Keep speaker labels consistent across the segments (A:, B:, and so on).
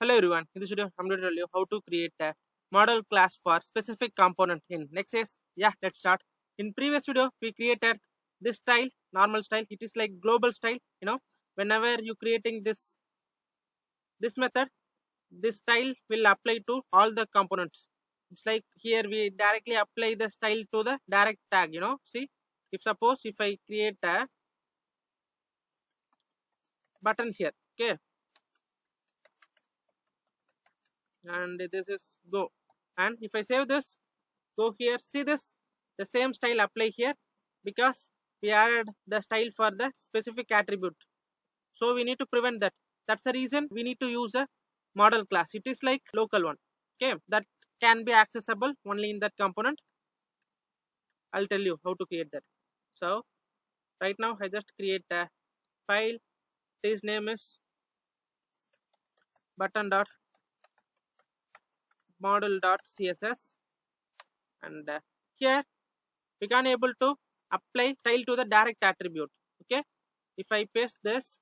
A: Hello everyone, in this video I'm going to tell you how to create a model class for specific component in Next.js. Yeah, let's start. In previous video we created this style, normal style. It is like global style, whenever you creating this method, this style will apply to all the components. It's like here we directly apply the style to the direct tag, see, if suppose if I create a button here, okay, and this is go, and if I save this, go here, see this, the same style apply here because we added the style for the specific attribute, so we need to prevent that. That's the reason we need to use a model class. It is like local one, okay, that can be accessible only in that component. I'll tell you how to create that. So right now I just create a file. His name is button.module.css, and here we can able to apply style to the direct attribute. Okay, if I paste this,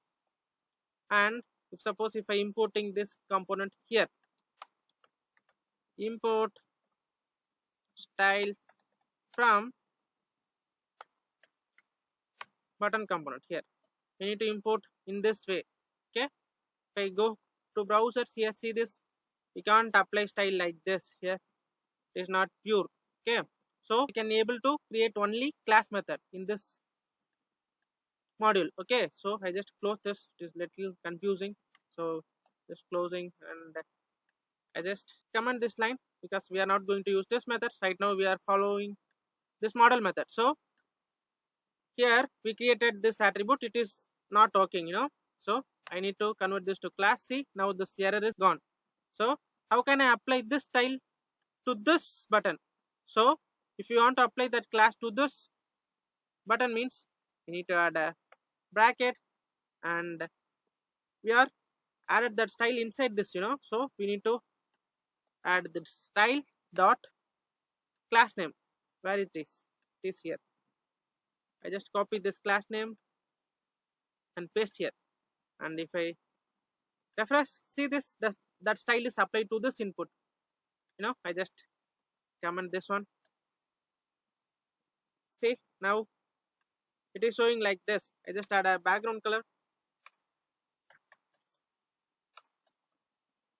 A: and if suppose if I importing this component here, import style from button component, here we need to import in this way. Okay, if I go to browsers, here see this, we can't apply style like this here, it is not pure. Okay, so we can able to create only class method in this module. Okay, so I just close this, it is little confusing, so just closing, and I just comment this line because we are not going to use this method right now, we are following this model method. So here we created this attribute, it is not working, so I need to convert this to class. See, now this error is gone. So how can I apply this style to this button? So if you want to apply that class to this button, means you need to add a bracket, and we are added that style inside this, so we need to add the style dot class name. Where it is here. I just copy this class name and paste here, and if I refresh, see this, that style is applied to this input. I just comment this one. See, now it is showing like this. I just add a background color.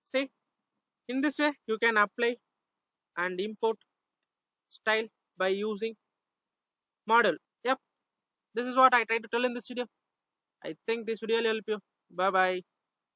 A: See, in this way you can apply and import style by using model. Yep, this is what I try to tell in this video. I think this video will help you. Bye bye.